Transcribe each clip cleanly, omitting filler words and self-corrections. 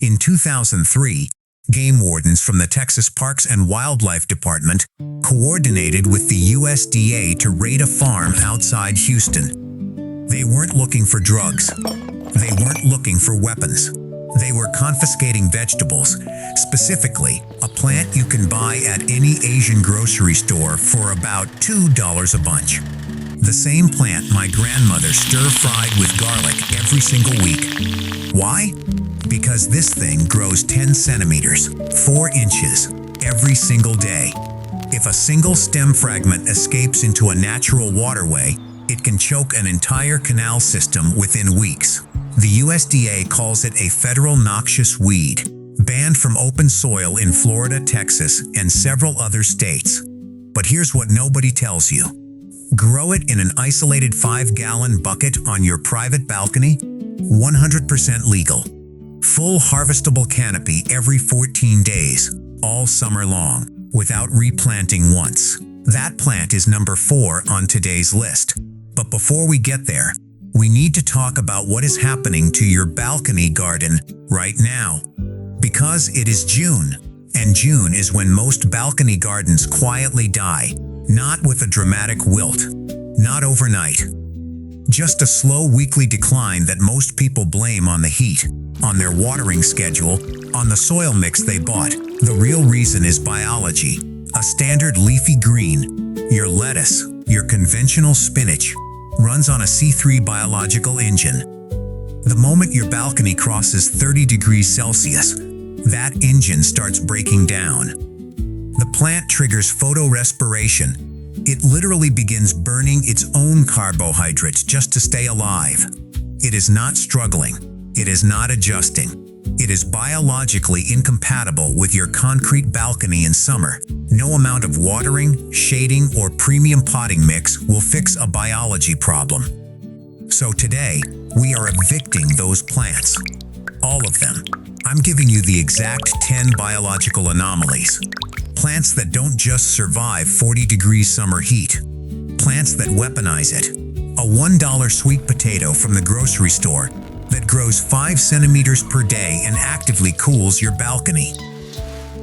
In 2003, game wardens from the Texas Parks and Wildlife Department coordinated with the USDA to raid a farm outside Houston. They weren't looking for drugs. They weren't looking for weapons. They were confiscating vegetables, specifically a plant you can buy at any Asian grocery store for about $2 a bunch. The same plant my grandmother stir-fried with garlic every single week. Why? Because this thing grows 10 centimeters, 4 inches, every single day. If a single stem fragment escapes into a natural waterway, it can choke an entire canal system within weeks. The USDA calls it a federal noxious weed, banned from open soil in Florida, Texas, and several other states. But here's what nobody tells you. Grow it in an isolated 5-gallon bucket on your private balcony? 100% legal. Full harvestable canopy every 14 days, all summer long, without replanting once. That plant is number 4 on today's list. But before we get there, we need to talk about what is happening to your balcony garden right now. Because it is June, and June is when most balcony gardens quietly die, not with a dramatic wilt, not overnight. Just a slow weekly decline that most people blame on the heat, on their watering schedule, on the soil mix they bought. The real reason is biology. A standard leafy green, your lettuce, your conventional spinach, runs on a C3 biological engine. The moment your balcony crosses 30 degrees Celsius, that engine starts breaking down. The plant triggers photorespiration. It literally begins burning its own carbohydrates just to stay alive. It is not struggling. It is not adjusting. It is biologically incompatible with your concrete balcony in summer. No amount of watering, shading, or premium potting mix will fix a biology problem. So today, we are evicting those plants. All of them. I'm giving you the exact 10 biological anomalies. Plants that don't just survive 40 degrees summer heat. Plants that weaponize it. A $1 sweet potato from the grocery store that grows 5 centimeters per day and actively cools your balcony.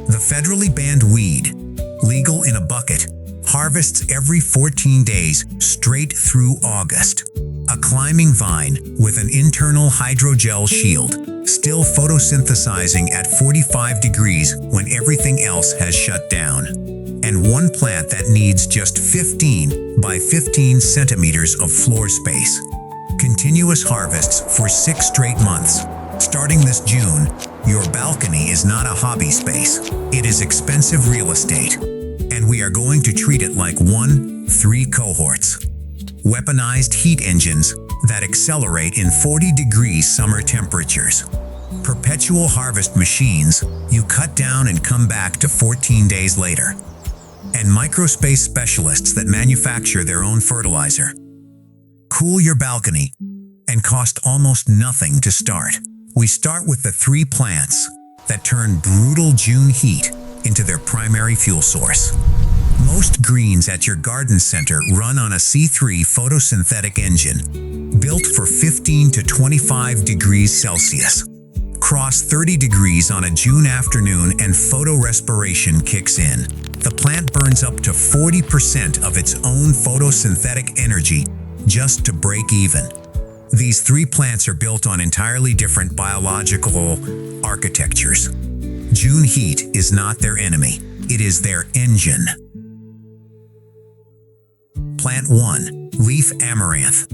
The federally banned weed, legal in a bucket, harvests every 14 days straight through August. A climbing vine with an internal hydrogel shield, still photosynthesizing at 45 degrees when everything else has shut down. And one plant that needs just 15 by 15 centimeters of floor space. Continuous harvests for 6 straight months. Starting this June, your balcony is not a hobby space. It is expensive real estate. And we are going to treat it like 3 cohorts. Weaponized heat engines that accelerate in 40 degrees summer temperatures. Perpetual harvest machines you cut down and come back to 14 days later. And microspace specialists that manufacture their own fertilizer. Cool your balcony and cost almost nothing to start. We start with the 3 plants that turn brutal June heat into their primary fuel source. Most greens at your garden center run on a C3 photosynthetic engine, built for 15 to 25 degrees Celsius. Cross 30 degrees on a June afternoon and photorespiration kicks in. The plant burns up to 40% of its own photosynthetic energy just to break even. These 3 plants are built on entirely different biological architectures. June heat is not their enemy, it is their engine. Plant 1. Leaf Amaranth.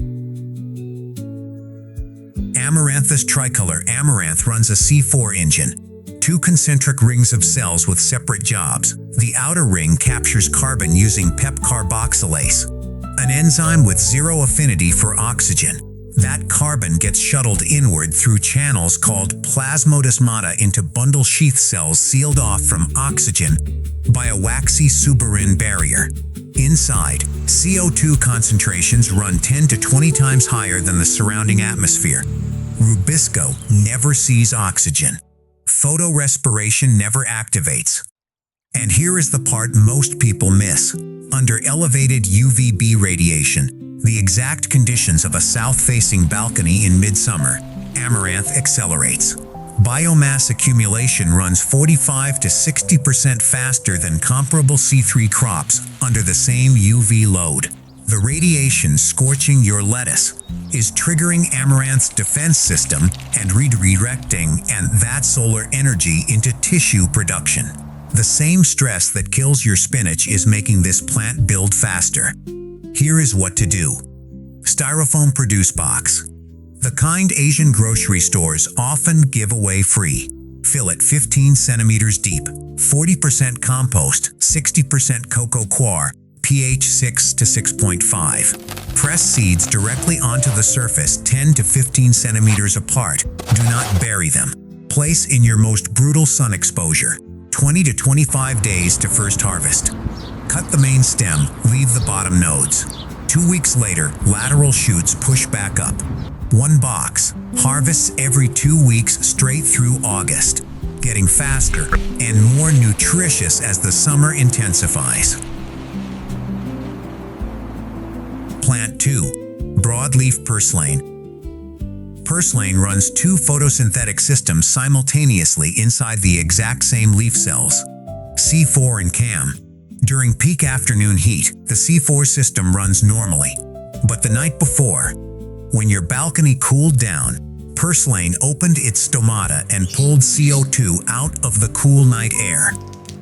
Amaranthus tricolor. Amaranth runs a C4 engine. 2 concentric rings of cells with separate jobs. The outer ring captures carbon using PEP carboxylase, an enzyme with 0 affinity for oxygen. That carbon gets shuttled inward through channels called plasmodesmata into bundle sheath cells sealed off from oxygen by a waxy suberin barrier. Inside, CO2 concentrations run 10 to 20 times higher than the surrounding atmosphere. Rubisco never sees oxygen. Photorespiration never activates. And here is the part most people miss. Under elevated UVB radiation, the exact conditions of a south-facing balcony in midsummer, amaranth accelerates. Biomass accumulation runs 45 to 60% faster than comparable C3 crops under the same UV load. The radiation scorching your lettuce is triggering amaranth's defense system and redirecting that solar energy into tissue production. The same stress that kills your spinach is making this plant build faster. Here is what to do. Styrofoam produce box. The kind Asian grocery stores often give away free. Fill it 15 centimeters deep, 40% compost, 60% cocoa coir, pH 6 to 6.5. Press seeds directly onto the surface 10 to 15 centimeters apart. Do not bury them. Place in your most brutal sun exposure, 20 to 25 days to first harvest. Cut the main stem, leave the bottom nodes. 2 weeks later, lateral shoots push back up. 1 box, harvests every 2 weeks straight through August, getting faster and more nutritious as the summer intensifies. Plant 2. Broadleaf purslane. Purslane runs 2 photosynthetic systems simultaneously inside the exact same leaf cells, C4 and CAM. During peak afternoon heat, the C4 system runs normally, but the night before, when your balcony cooled down, purslane opened its stomata and pulled CO2 out of the cool night air,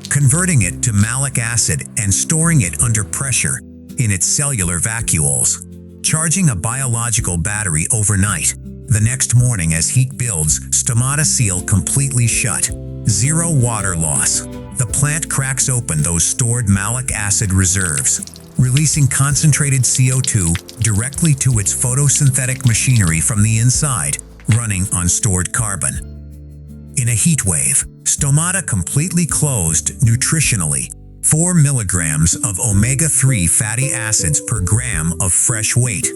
converting it to malic acid and storing it under pressure in its cellular vacuoles. Charging a biological battery overnight, the next morning as heat builds, stomata seal completely shut. 0 water loss. The plant cracks open those stored malic acid reserves, releasing concentrated CO2 directly to its photosynthetic machinery from the inside, running on stored carbon. In a heat wave, stomata completely closed nutritionally, 4 milligrams of omega-3 fatty acids per gram of fresh weight,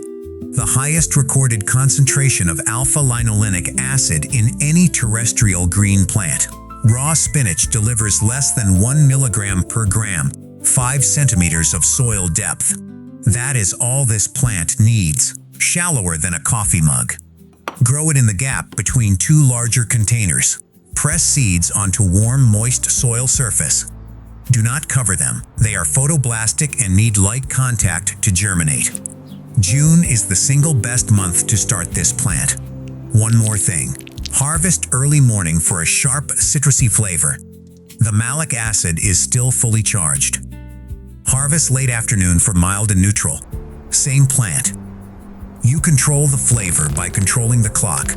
the highest recorded concentration of alpha-linolenic acid in any terrestrial green plant. Raw spinach delivers less than 1 milligram per gram, 5 centimeters of soil depth. That is all this plant needs, shallower than a coffee mug. Grow it in the gap between 2 larger containers. Press seeds onto warm, moist soil surface. Do not cover them. They are photoblastic and need light contact to germinate. June is the single best month to start this plant. One more thing. Harvest early morning for a sharp, citrusy flavor. The malic acid is still fully charged. Harvest late afternoon for mild and neutral. Same plant. You control the flavor by controlling the clock.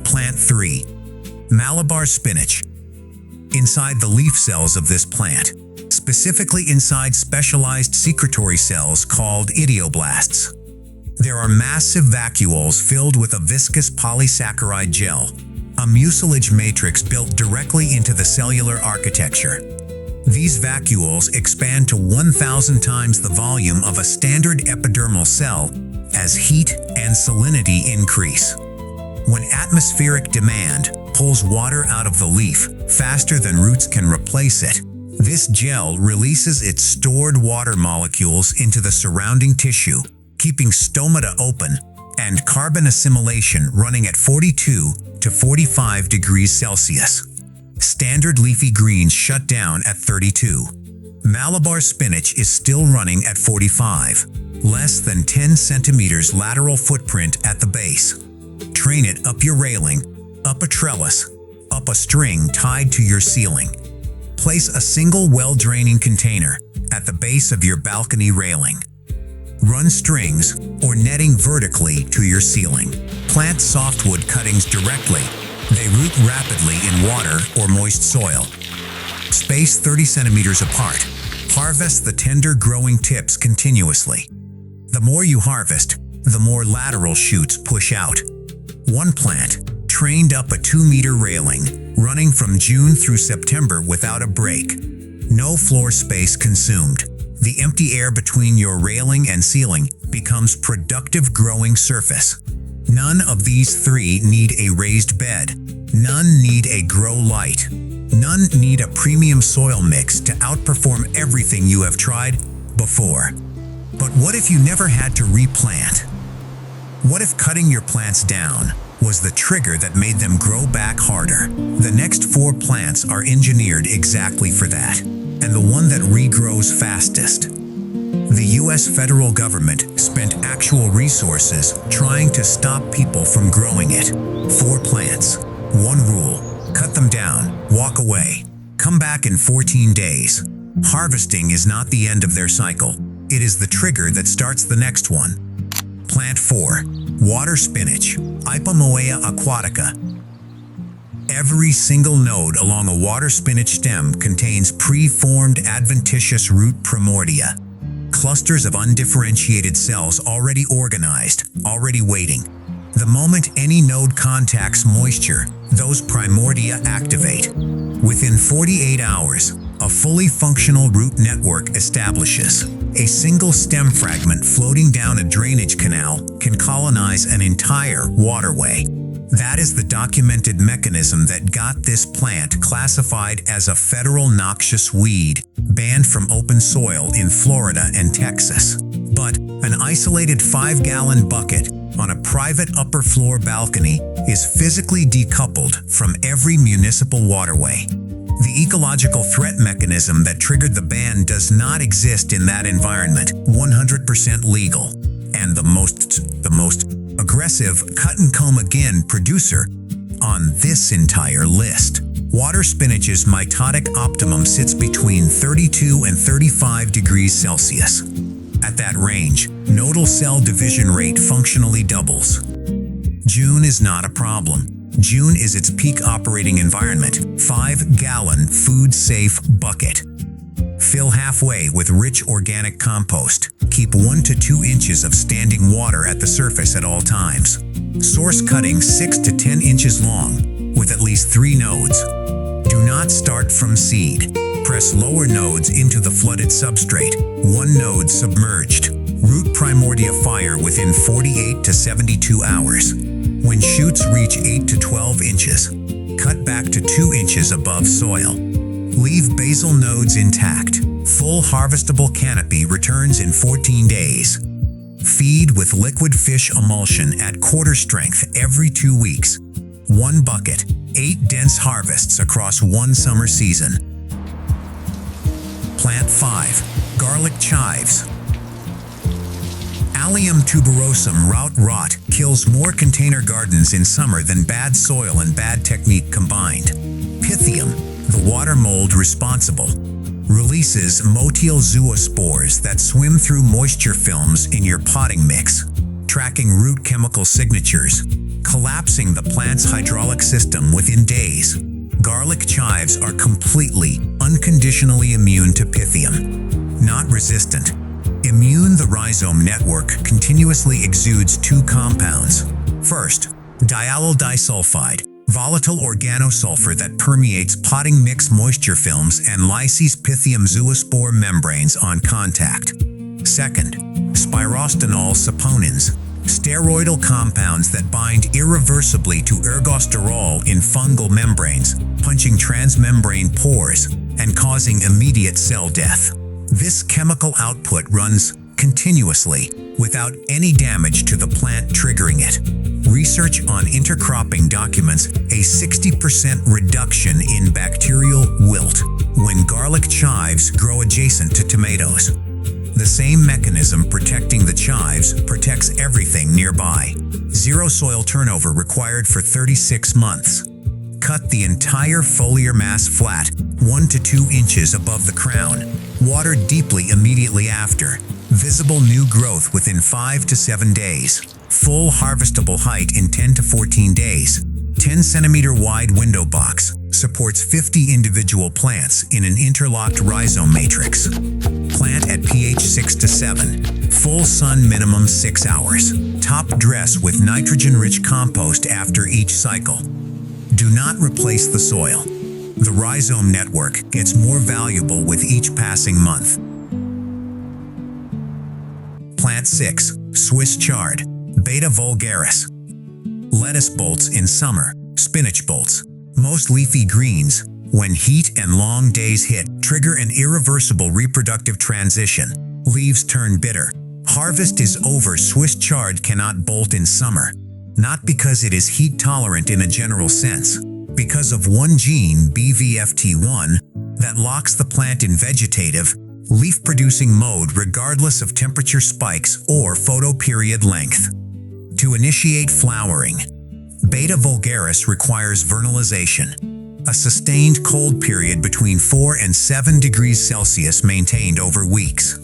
Plant 3. Malabar spinach. Inside the leaf cells of this plant, specifically inside specialized secretory cells called idioblasts, there are massive vacuoles filled with a viscous polysaccharide gel, a mucilage matrix built directly into the cellular architecture. These vacuoles expand to 1,000 times the volume of a standard epidermal cell as heat and salinity increase. When atmospheric demand pulls water out of the leaf faster than roots can replace it, this gel releases its stored water molecules into the surrounding tissue, keeping stomata open and carbon assimilation running at 42 to 45 degrees Celsius. Standard leafy greens shut down at 32. Malabar spinach is still running at 45, less than 10 centimeters lateral footprint at the base. Train it up your railing, up a trellis, up a string tied to your ceiling. Place a single well-draining container at the base of your balcony railing. Run strings or netting vertically to your ceiling. Plant softwood cuttings directly. They root rapidly in water or moist soil. Space 30 centimeters apart. Harvest the tender growing tips continuously. The more you harvest, the more lateral shoots push out. One plant trained up a 2-meter railing, running from June through September without a break. No floor space consumed. The empty air between your railing and ceiling becomes productive growing surface. None of these 3 need a raised bed. None need a grow light. None need a premium soil mix to outperform everything you have tried before. But what if you never had to replant? What if cutting your plants down, was the trigger that made them grow back harder. The next 4 plants are engineered exactly for that, and the one that regrows fastest. The US federal government spent actual resources trying to stop people from growing it. 4 plants. 1 rule: cut them down, walk away. Come back in 14 days. Harvesting is not the end of their cycle. It is the trigger that starts the next one. Plant 4. Water spinach, Ipomoea aquatica. Every single node along a water spinach stem contains pre-formed adventitious root primordia. Clusters of undifferentiated cells already organized, already waiting. The moment any node contacts moisture, those primordia activate. Within 48 hours, a fully functional root network establishes. A single stem fragment floating down a drainage canal can colonize an entire waterway. That is the documented mechanism that got this plant classified as a federal noxious weed, banned from open soil in Florida and Texas. But an isolated 5-gallon bucket on a private upper floor balcony is physically decoupled from every municipal waterway. The ecological threat mechanism that triggered the ban does not exist in that environment, 100% legal. And the most aggressive cut-and-comb-again producer on this entire list. Water spinach's mitotic optimum sits between 32 and 35 degrees Celsius. At that range, nodal cell division rate functionally doubles. June is not a problem. June is its peak operating environment, 5-gallon food-safe bucket. Fill halfway with rich organic compost. Keep 1 to 2 inches of standing water at the surface at all times. Source cuttings 6 to 10 inches long, with at least 3 nodes. Do not start from seed. Press lower nodes into the flooded substrate, 1 node submerged. Root primordia fire within 48 to 72 hours. When shoots reach 8 to 12 inches, cut back to 2 inches above soil. Leave basal nodes intact. Full harvestable canopy returns in 14 days. Feed with liquid fish emulsion at quarter strength every 2 weeks. 1 bucket, 8 dense harvests across 1 summer season. Plant 5. Garlic chives. Allium tuberosum root rot kills more container gardens in summer than bad soil and bad technique combined. Pythium, the water mold responsible, releases motile zoospores that swim through moisture films in your potting mix, tracking root chemical signatures, collapsing the plant's hydraulic system within days. Garlic chives are completely, unconditionally immune to Pythium. Not resistant. Immune, the rhizome network continuously exudes 2 compounds. First, diallyl disulfide, volatile organosulfur that permeates potting mix moisture films and lyses Pythium zoospore membranes on contact. Second, spirostenol saponins, steroidal compounds that bind irreversibly to ergosterol in fungal membranes, punching transmembrane pores and causing immediate cell death. This chemical output runs continuously without any damage to the plant triggering it. Research on intercropping documents a 60% reduction in bacterial wilt when garlic chives grow adjacent to tomatoes. The same mechanism protecting the chives protects everything nearby. 0 soil turnover required for 36 months. Cut the entire foliar mass flat, 1 to 2 inches above the crown. Water deeply immediately after. Visible new growth within 5 to 7 days. Full harvestable height in 10 to 14 days. 10 centimeter wide window box. Supports 50 individual plants in an interlocked rhizome matrix. Plant at pH 6 to 7. Full sun minimum 6 hours. Top dress with nitrogen-rich compost after each cycle. Do not replace the soil. The rhizome network gets more valuable with each passing month. Plant 6. Swiss chard, Beta vulgaris. Lettuce bolts in summer, spinach bolts. Most leafy greens, when heat and long days hit, trigger an irreversible reproductive transition. Leaves turn bitter. Harvest is over. Swiss chard cannot bolt in summer. not because it is heat tolerant in a general sense, because of one gene, BVFT1, that locks the plant in vegetative, leaf-producing mode regardless of temperature spikes or photoperiod length. To initiate flowering, Beta vulgaris requires vernalization, a sustained cold period between 4 and 7 degrees Celsius maintained over weeks.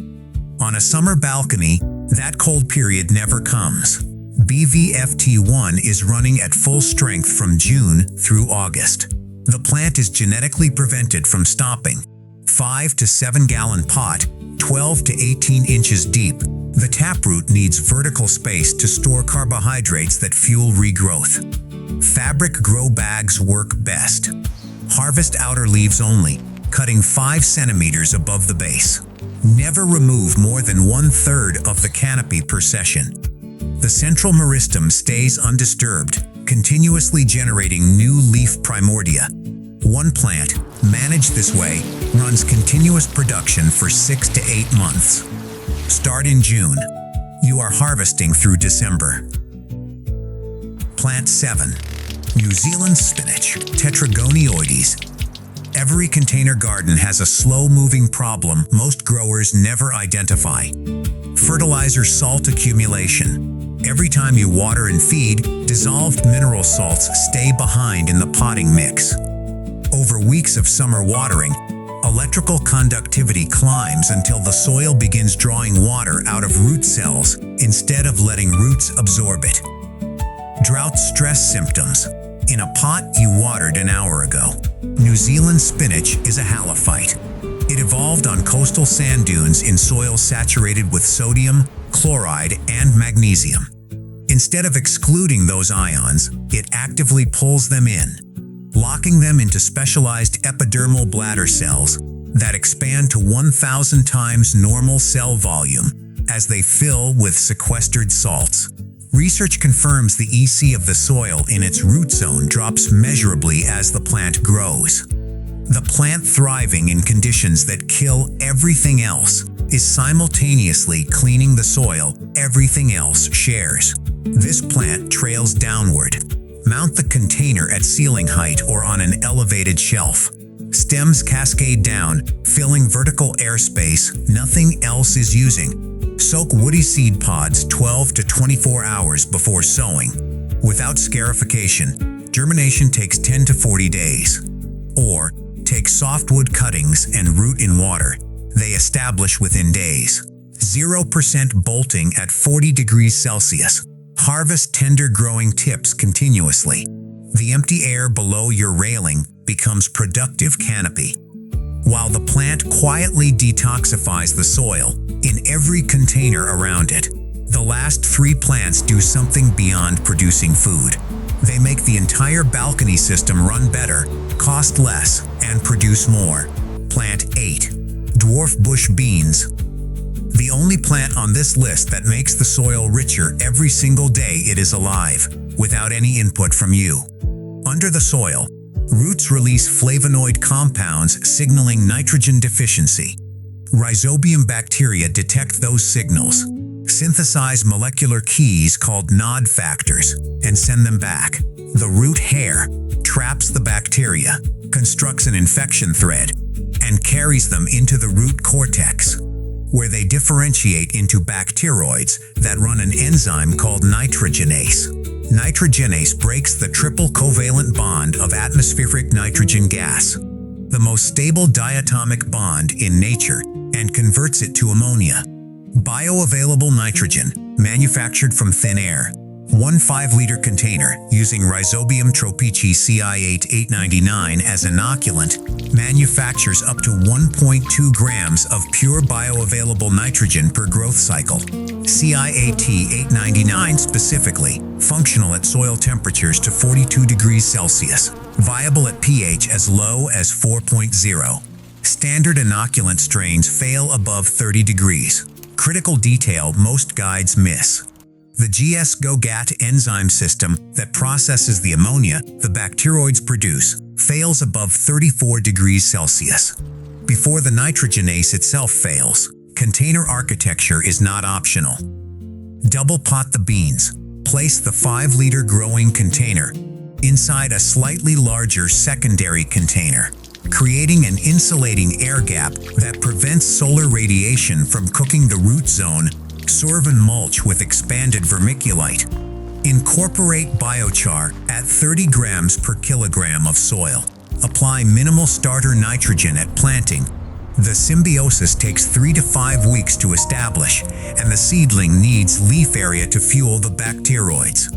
On a summer balcony, that cold period never comes. BVFT1 is running at full strength from June through August. The plant is genetically prevented from stopping. 5 to 7 gallon pot, 12 to 18 inches deep. The taproot needs vertical space to store carbohydrates that fuel regrowth. Fabric grow bags work best. Harvest outer leaves only, cutting 5 centimeters above the base. Never remove more than 1/3 of the canopy per session. The central meristem stays undisturbed, continuously generating new leaf primordia. One plant, managed this way, runs continuous production for 6 to 8 months. Start in June. You are harvesting through December. Plant 7. New Zealand spinach, Tetragonioides. Every container garden has a slow-moving problem most growers never identify. Fertilizer salt accumulation. Every time you water and feed, dissolved mineral salts stay behind in the potting mix. Over weeks of summer watering, electrical conductivity climbs until the soil begins drawing water out of root cells instead of letting roots absorb it. Drought stress symptoms. In a pot you watered an hour ago. New Zealand spinach is a halophyte. It evolved on coastal sand dunes in soil saturated with sodium, chloride, and magnesium. Instead of excluding those ions, it actively pulls them in, locking them into specialized epidermal bladder cells that expand to 1,000 times normal cell volume as they fill with sequestered salts. Research confirms the EC of the soil in its root zone drops measurably as the plant grows. The plant thriving in conditions that kill everything else is simultaneously cleaning the soil everything else shares. This plant trails downward. Mount the container at ceiling height or on an elevated shelf. Stems cascade down, filling vertical airspace nothing else is using. Soak woody seed pods 12 to 24 hours before sowing. Without scarification, germination takes 10 to 40 days. Or, take softwood cuttings and root in water. They establish within days. 0% bolting at 40 degrees Celsius. Harvest tender growing tips continuously. The empty air below your railing becomes productive canopy. While the plant quietly detoxifies the soil in every container around it, the last 3 plants do something beyond producing food. They make the entire balcony system run better, cost less, and produce more. Plant 8. Dwarf bush beans. The only plant on this list that makes the soil richer every single day it is alive, without any input from you. Under the soil, roots release flavonoid compounds signaling nitrogen deficiency. Rhizobium bacteria detect those signals, synthesize molecular keys called nod factors, and send them back. The root hair traps the bacteria, constructs an infection thread, and carries them into the root cortex, where they differentiate into bacteroids that run an enzyme called nitrogenase. Nitrogenase breaks the triple covalent bond of atmospheric nitrogen gas, the most stable diatomic bond in nature, and converts it to ammonia. Bioavailable nitrogen, manufactured from thin air. 1 5-liter container using Rhizobium tropici CI8-899 as inoculant manufactures up to 1.2 grams of pure bioavailable nitrogen per growth cycle. CI8-899 specifically, functional at soil temperatures to 42 degrees Celsius, viable at pH as low as 4.0. Standard inoculant strains fail above 30 degrees. Critical detail most guides miss. The GS-GO-GAT enzyme system that processes the ammonia the bacteroids produce fails above 34 degrees Celsius. Before the nitrogenase itself fails, container architecture is not optional. Double pot the beans. Place the 5-liter growing container inside a slightly larger secondary container, creating an insulating air gap that prevents solar radiation from cooking the root zone. Serve and mulch with expanded vermiculite. Incorporate biochar at 30 grams per kilogram of soil. Apply minimal starter nitrogen at planting. The symbiosis takes 3 to 5 weeks to establish, and the seedling needs leaf area to fuel the bacteroids.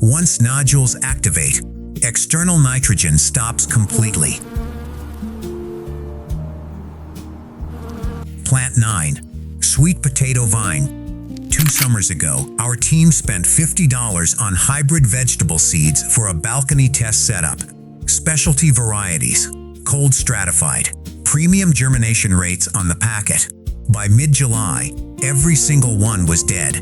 Once nodules activate, external nitrogen stops completely. Plant 9. Sweet potato vine. 2 summers ago, our team spent $50 on hybrid vegetable seeds for a balcony test setup. Specialty varieties, cold stratified, premium germination rates on the packet. By mid-July, every single one was dead.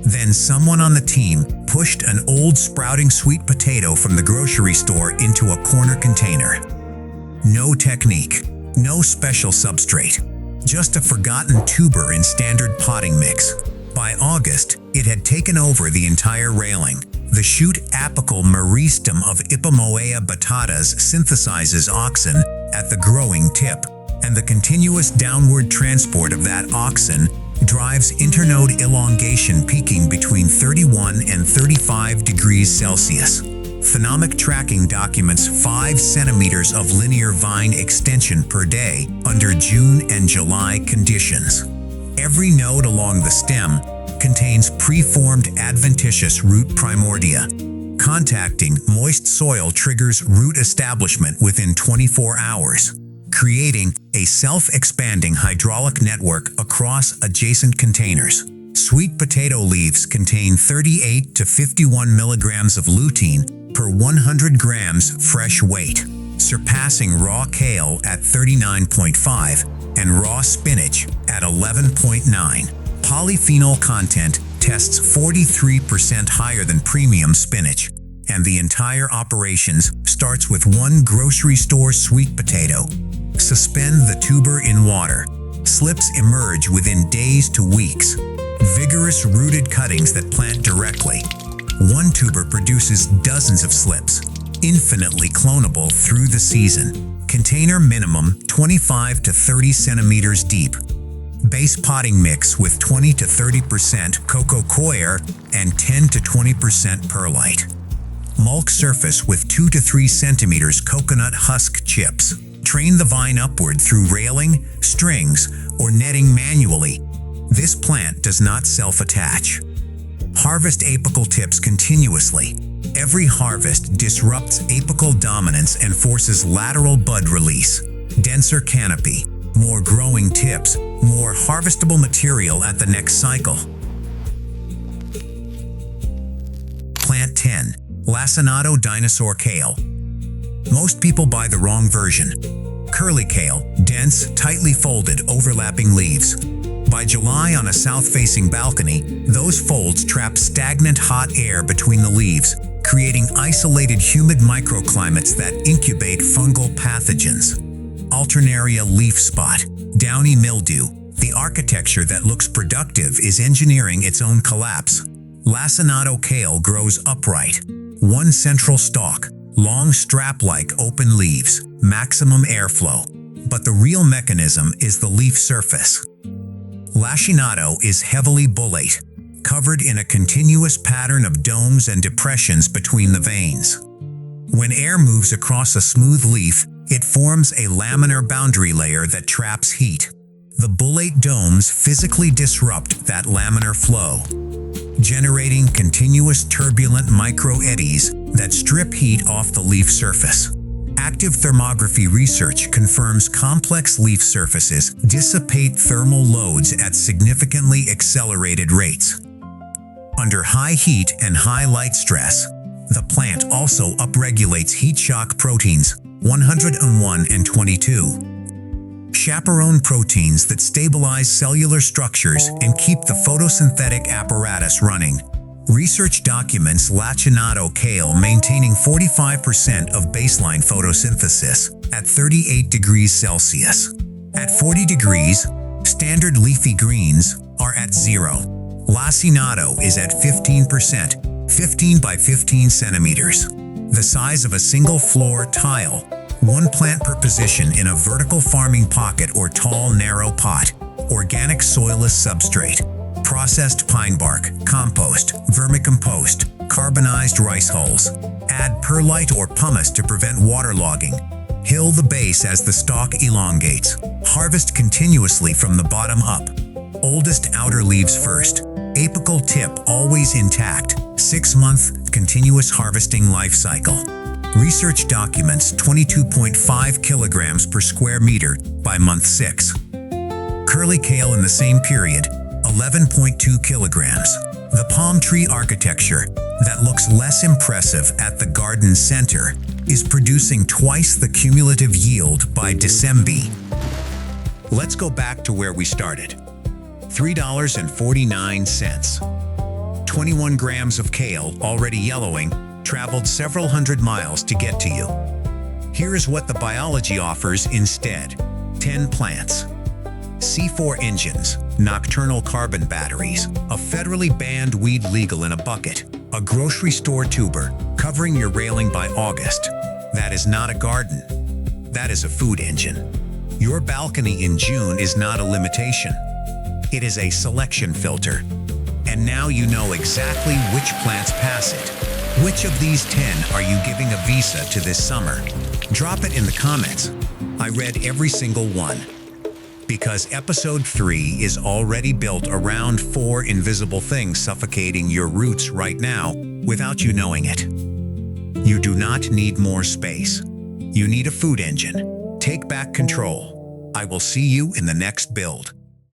Then someone on the team pushed an old sprouting sweet potato from the grocery store into a corner container. No technique, no special substrate, just a forgotten tuber in standard potting mix. By August, it had taken over the entire railing. The shoot apical meristem of Ipomoea batatas synthesizes auxin at the growing tip, and the continuous downward transport of that auxin drives internode elongation peaking between 31 and 35 degrees Celsius. Phenomic tracking documents 5 centimeters of linear vine extension per day under June and July conditions. Every node along the stem contains preformed adventitious root primordia. Contacting moist soil triggers root establishment within 24 hours, creating a self-expanding hydraulic network across adjacent containers. Sweet potato leaves contain 38 to 51 milligrams of lutein per 100 grams fresh weight, surpassing raw kale at 39.5 and raw spinach at 11.9. Polyphenol content tests 43% higher than premium spinach, and the entire operations starts with 1 grocery store sweet potato. Suspend the tuber in water. Slips emerge within days to weeks. Vigorous rooted cuttings that plant directly. 1 tuber produces dozens of slips, infinitely clonable through the season. Container minimum 25 to 30 centimeters deep. Base potting mix with 20 to 30% coco coir and 10 to 20% perlite. Mulch surface with 2 to 3 centimeters coconut husk chips. Train the vine upward through railing, strings, or netting manually. This plant does not self-attach. Harvest apical tips continuously. Every harvest disrupts apical dominance and forces lateral bud release. Denser canopy, more growing tips, more harvestable material at the next cycle. Plant 10. Lacinato dinosaur kale. Most people buy the wrong version. Curly kale, dense, tightly folded, overlapping leaves. By July on a south-facing balcony, those folds trap stagnant hot air between the leaves, creating isolated humid microclimates that incubate fungal pathogens. Alternaria leaf spot, downy mildew. The architecture that looks productive is engineering its own collapse. Lacinato kale grows upright. 1 central stalk, long strap-like open leaves, maximum airflow. But the real mechanism is the leaf surface. Lacinato is heavily bullate, covered in a continuous pattern of domes and depressions between the veins. When air moves across a smooth leaf, it forms a laminar boundary layer that traps heat. The bullate domes physically disrupt that laminar flow, generating continuous turbulent micro-eddies that strip heat off the leaf surface. Active thermography research confirms complex leaf surfaces dissipate thermal loads at significantly accelerated rates. Under high heat and high light stress, the plant also upregulates heat shock proteins 101 and 22, chaperone proteins that stabilize cellular structures and keep the photosynthetic apparatus running. Research documents lacinato kale maintaining 45% of baseline photosynthesis at 38 degrees Celsius. At 40 degrees, standard leafy greens are at 0. Lacinato is at 15%, 15 by 15 centimeters, the size of a single floor tile. One plant per position in a vertical farming pocket or tall, narrow pot. Organic soilless substrate. Processed pine bark, compost, vermicompost, carbonized rice hulls. Add perlite or pumice to prevent waterlogging. Hill the base as the stalk elongates. Harvest continuously from the bottom up. Oldest outer leaves first. Apical tip always intact. 6-month continuous harvesting life cycle. Research documents 22.5 kilograms per square meter by month 6. Curly kale in the same period, 11.2 kilograms. The palm tree architecture, that looks less impressive at the garden center, is producing twice the cumulative yield by December. Let's go back to where we started. $3.49. 21 grams of kale, already yellowing, traveled several hundred miles to get to you. Here is what the biology offers instead. 10 plants. C4 engines, nocturnal carbon batteries, a federally banned weed legal in a bucket, a grocery store tuber covering your railing by August. That is not a garden. That is a food engine. Your balcony in June is not a limitation. It is a selection filter. And now you know exactly which plants pass it. Which of these 10 are you giving a visa to this summer? Drop it in the comments. I read every single one. Because episode 3 is already built around 4 invisible things suffocating your roots right now without you knowing it. You do not need more space. You need a food engine. Take back control. I will see you in the next build.